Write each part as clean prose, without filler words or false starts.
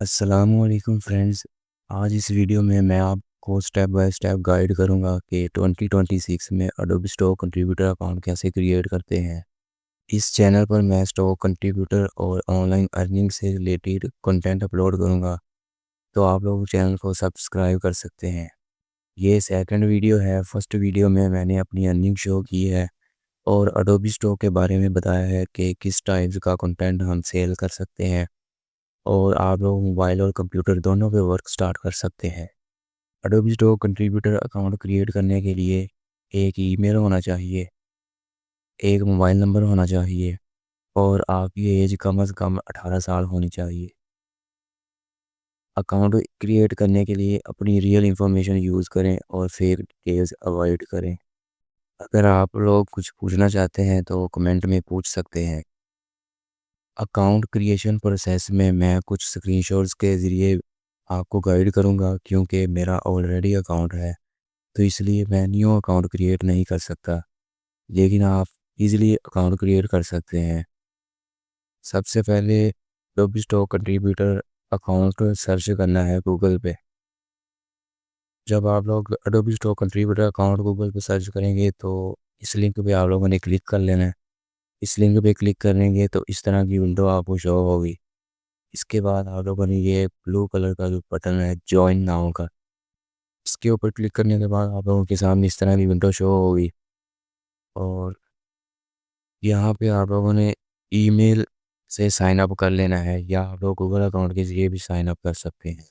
अस्सलामुअलैकुम फ्रेंड्स। आज इस वीडियो में मैं आपको स्टेप बाय स्टेप गाइड करूंगा कि 2026 में एडोबी स्टॉक कंट्रीब्यूटर अकाउंट कैसे क्रिएट करते हैं। इस चैनल पर मैं स्टॉक कंट्रीब्यूटर और ऑनलाइन अर्निंग से रिलेटेड कंटेंट अपलोड करूंगा, तो आप लोग चैनल को सब्सक्राइब कर सकते हैं। ये सेकंड वीडियो है। फर्स्ट वीडियो में मैंने अपनी अर्निंग शो की है और एडोबी स्टॉक के बारे में बताया है कि किस टाइप्स का कंटेंट हम सेल कर सकते हैं और आप लोग मोबाइल और कंप्यूटर दोनों पे वर्क स्टार्ट कर सकते हैं। Adobe stock contributor account create करने के लिए एक ईमेल होना चाहिए, एक मोबाइल नंबर होना चाहिए और आपकी एज कम से कम 18 साल होनी चाहिए। अकाउंट क्रिएट करने के लिए अपनी रियल इंफॉर्मेशन यूज़ करें और फेक डिटेल्स अवॉइड करें। अगर आप लोग कुछ पूछना चाहते हैं तो कमेंट में पूछ सकते हैं। अकाउंट क्रिएशन प्रोसेस में मैं कुछ स्क्रीनशॉट्स के ज़रिए आपको गाइड करूंगा, क्योंकि मेरा ऑलरेडी अकाउंट है, तो इसलिए मैं न्यू अकाउंट क्रिएट नहीं कर सकता, लेकिन आप इजीली अकाउंट क्रिएट कर सकते हैं। सबसे पहले Adobe stock contributor account search करना है गूगल पे। जब आप लोग Adobe stock contributor account Google पे सर्च करेंगे तो इस लिंक पे आप लोगों ने क्लिक कर लेना है। इस लिंक पे क्लिक करेंगे तो इस तरह की विंडो आपको शो होगी। इसके बाद आप लोगों ने ये ब्लू कलर का जो बटन है ज्वाइन नाउ का, इसके ऊपर क्लिक करने के बाद आप लोगों के सामने इस तरह की विंडो शो होगी और यहाँ पे आप लोगों ने ईमेल से साइन अप कर लेना है, या आप लोग गूगल अकाउंट के ज़रिए भी साइन अप कर सकते हैं।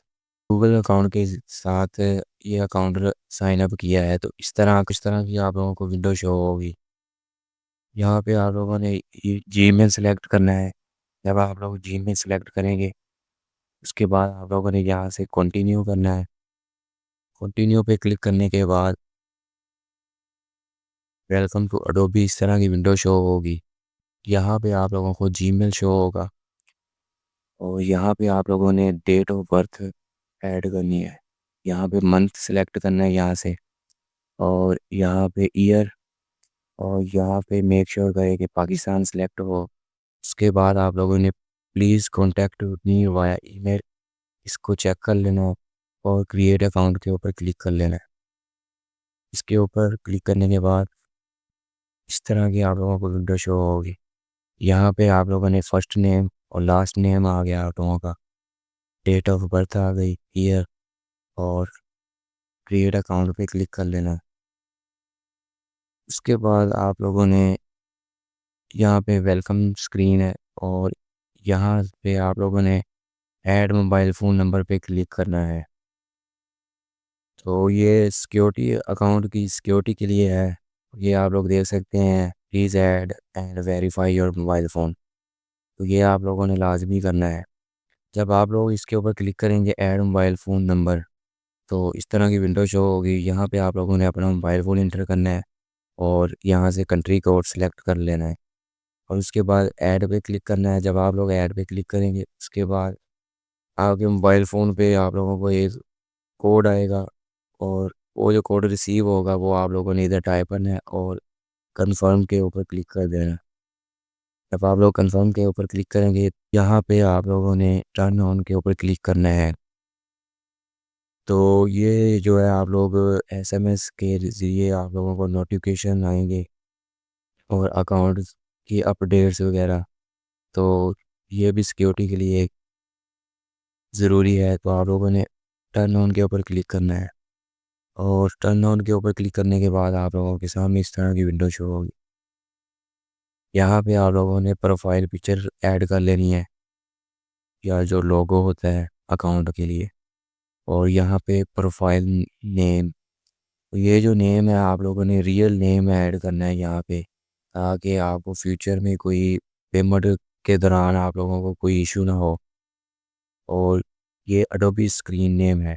गूगल अकाउंट के साथ ये अकाउंट साइन अप किया है तो इस तरह की आप लोगों को विंडो शो होगी। यहाँ पे आप लोगों ने जीमेल सेलेक्ट करना है। जब आप लोग जीमेल सेलेक्ट करेंगे उसके बाद आप लोगों ने यहाँ से कंटिन्यू करना है। कंटिन्यू पे क्लिक करने के बाद वेलकम टू अडोबी इस तरह की विंडो शो होगी। यहाँ पे आप लोगों को जीमेल शो होगा और यहाँ पे आप लोगों ने डेट ऑफ बर्थ ऐड करनी है। यहाँ पे मंथ सेलेक्ट करना है यहाँ से, और यहाँ पे ईयर, और यहाँ पे मेक श्योर करें कि पाकिस्तान सेलेक्ट हो। उसके बाद आप लोगों ने please contact me via email, इसको चेक कर लेना है और क्रिएट अकाउंट के ऊपर क्लिक कर लेना है। इसके ऊपर क्लिक करने के बाद इस तरह की आप लोगों को विंडो शो होगी। यहाँ पे आप लोगों ने फर्स्ट नेम और लास्ट नेम आ गया आप लोगों का, डेट ऑफ बर्थ आ गई, ईयर, और क्रिएट अकाउंट पे क्लिक कर लेना। उसके बाद आप लोगों ने यहाँ पे वेलकम स्क्रीन है और यहाँ पे आप लोगों ने ऐड मोबाइल फ़ोन नंबर पे क्लिक करना है। तो ये सिक्योरिटी अकाउंट की सिक्योरिटी के लिए है। ये आप लोग देख सकते हैं, please add and verify your mobile phone. तो ये आप लोगों ने लाजमी करना है। जब आप लोग इसके ऊपर क्लिक करेंगे ऐड मोबाइल फ़ोन नंबर, तो इस तरह की विंडो शो होगी। यहाँ पे आप लोगों ने अपना मोबाइल फ़ोन इंटर करना है और यहाँ से कंट्री कोड सेलेक्ट कर लेना है और उसके बाद ऐड पे क्लिक करना है। जब आप लोग ऐड पे क्लिक करेंगे उसके बाद आपके मोबाइल फ़ोन पे आप लोगों को एक कोड आएगा और वो जो कोड रिसीव होगा वो आप लोगों ने इधर टाइप करना है और कंफर्म के ऊपर क्लिक कर देना। जब आप लोग कंफर्म के ऊपर क्लिक करेंगे यहाँ पे आप लोगों ने टर्न ऑन के ऊपर क्लिक करना है। तो ये जो है आप लोग एसएमएस के ज़रिए आप लोगों को नोटिफिकेशन आएंगे और अकाउंट की अपडेट्स वगैरह। तो ये भी सिक्योरिटी के लिए ज़रूरी है। तो आप लोगों ने टर्न ऑन के ऊपर क्लिक करना है और टर्न ऑन के ऊपर क्लिक करने के बाद आप लोगों के सामने इस तरह की विंडो शो होगी। यहाँ पे आप लोगों ने प्रोफाइल पिक्चर ऐड कर लेनी है, या जो लोगो होता है अकाउंट के लिए, और यहाँ पे प्रोफाइल नेम, ये जो नेम है आप लोगों ने रियल नेम ऐड करना है यहाँ पे, ताकि आपको फ्यूचर में कोई पेमेंट के दौरान आप लोगों को कोई इशू ना हो। और ये एडोबी स्क्रीन नेम है।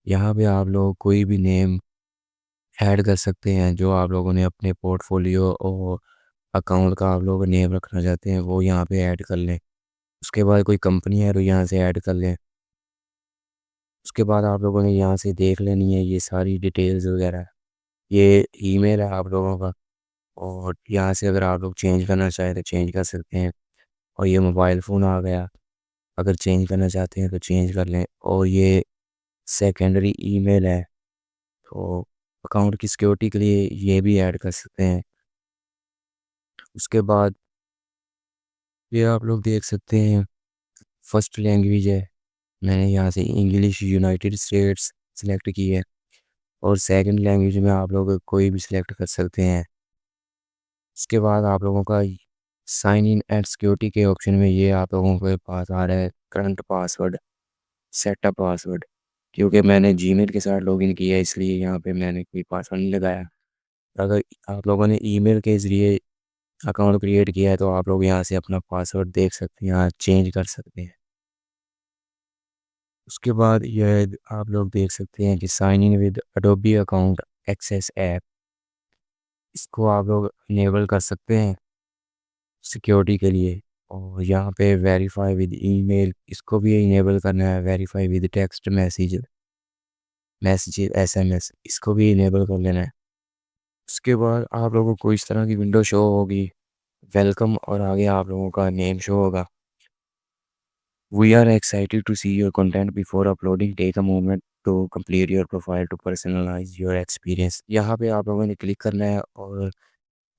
यहाँ पे आप लोग कोई भी नेम ऐड कर सकते हैं जो आप लोगों ने अपने पोर्टफोलियो और अकाउंट का आप लोग नेम रखना चाहते हैं वो यहाँ पे ऐड कर लें। उसके बाद कोई कंपनी है तो यहाँ से ऐड कर लें। उसके बाद आप लोगों ने यहाँ से देख लेनी है ये सारी डिटेल्स वगैरह। ये ईमेल है आप लोगों का, और यहाँ से अगर आप लोग चेंज करना चाहें तो चेंज कर सकते हैं। और ये मोबाइल फ़ोन आ गया, अगर चेंज करना चाहते हैं तो चेंज कर लें। और ये सेकेंडरी ईमेल है, तो अकाउंट की सिक्योरिटी के लिए ये भी ऐड कर सकते हैं। उसके बाद ये आप लोग देख सकते हैं, फर्स्ट लैंग्वेज है, मैंने यहाँ से इंग्लिश यूनाइटेड स्टेट्स सेलेक्ट की है। और सेकंड लैंग्वेज में आप लोग कोई भी सिलेक्ट कर सकते हैं। उसके बाद आप लोगों का साइन इन एंड सिक्योरिटी के ऑप्शन में ये आप लोगों के पास आ रहा है करंट पासवर्ड, सेटअप पासवर्ड। क्योंकि मैंने जीमेल के साथ लॉगिन किया है, इसलिए यहाँ पे मैंने कोई पासवर्ड नहीं लगाया। अगर आप लोगों ने ईमेल के ज़रिए अकाउंट क्रिएट किया है तो आप लोग यहाँ से अपना पासवर्ड देख सकते हैं, यहाँ चेंज कर सकते हैं। उसके बाद यह आप लोग देख सकते हैं कि sign in with Adobe account access app, इसको आप लोग इनेबल कर सकते हैं सिक्योरिटी के लिए। और यहाँ पे वेरीफाई विद ईमेल, इसको भी इनेबल करना है। Verify with text message SMS, इसको भी इनेबल कर लेना है। उसके बाद आप लोगों को इस तरह की विंडो शो होगी, वेलकम, और आगे आप लोगों का नेम शो होगा। We are excited to see your content before uploading, take a moment to complete your profile to personalise your experience. यहाँ पे आप लोगों ने क्लिक करना है और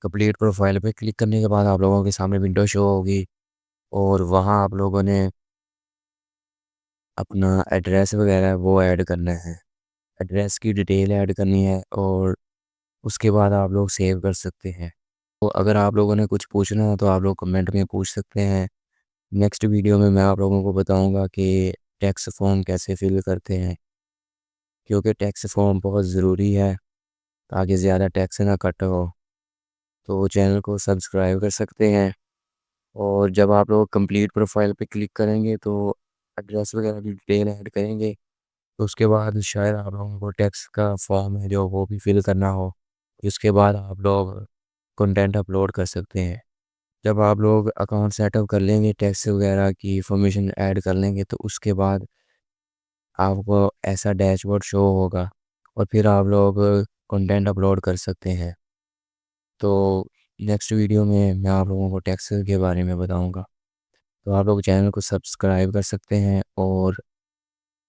कंप्लीट प्रोफाइल पे क्लिक करने के बाद आप लोगों के सामने विंडो शो होगी। और वहाँ आप लोगों ने अपना एड्रेस वगैरह वो ऐड करना है, एड्रेस की डिटेल ऐड करनी है। और उसके बाद आप लोग सेव कर सकते हैं। तो अगर आप लोगों ने कुछ पूछना है तो आप लोग कमेंट में पूछ सकते हैं। नेक्स्ट वीडियो में मैं आप लोगों को बताऊंगा कि टैक्स फॉर्म कैसे फिल करते हैं, क्योंकि टैक्स फॉर्म बहुत ज़रूरी है ताकि ज़्यादा टैक्स ना कट हो। तो चैनल को सब्सक्राइब कर सकते हैं। और जब आप लोग कंप्लीट प्रोफाइल पे क्लिक करेंगे तो एड्रेस वगैरह की डिटेल ऐड करेंगे, तो उसके बाद शायद आप लोगों को टैक्स का फॉर्म है जो वो भी फिल करना हो। उसके बाद आप लोग कंटेंट अपलोड कर सकते हैं। जब आप लोग अकाउंट सेटअप कर लेंगे, टैक्स वगैरह की इंफॉर्मेशन ऐड कर लेंगे, तो उसके बाद आपको ऐसा डैशबोर्ड शो होगा और फिर आप लोग कंटेंट अपलोड कर सकते हैं। तो नेक्स्ट वीडियो में मैं आप लोगों को टैक्स के बारे में बताऊंगा। तो आप लोग चैनल को सब्सक्राइब कर सकते हैं। और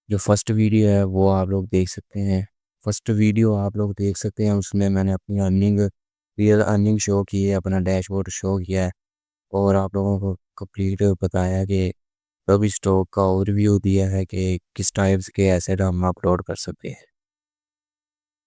जो फर्स्ट वीडियो है वो आप लोग देख सकते हैं। फर्स्ट वीडियो आप लोग देख सकते हैं, उसमें मैंने अपनी अर्निंग, रियल अर्निंग शो की है, अपना डैशबोर्ड शो किया है। और आप लोगों को कंप्लीट बताया कि कब स्टॉक का ओवरव्यू दिया है कि किस टाइप्स के एसेट हम अपलोड कर सकते हैं।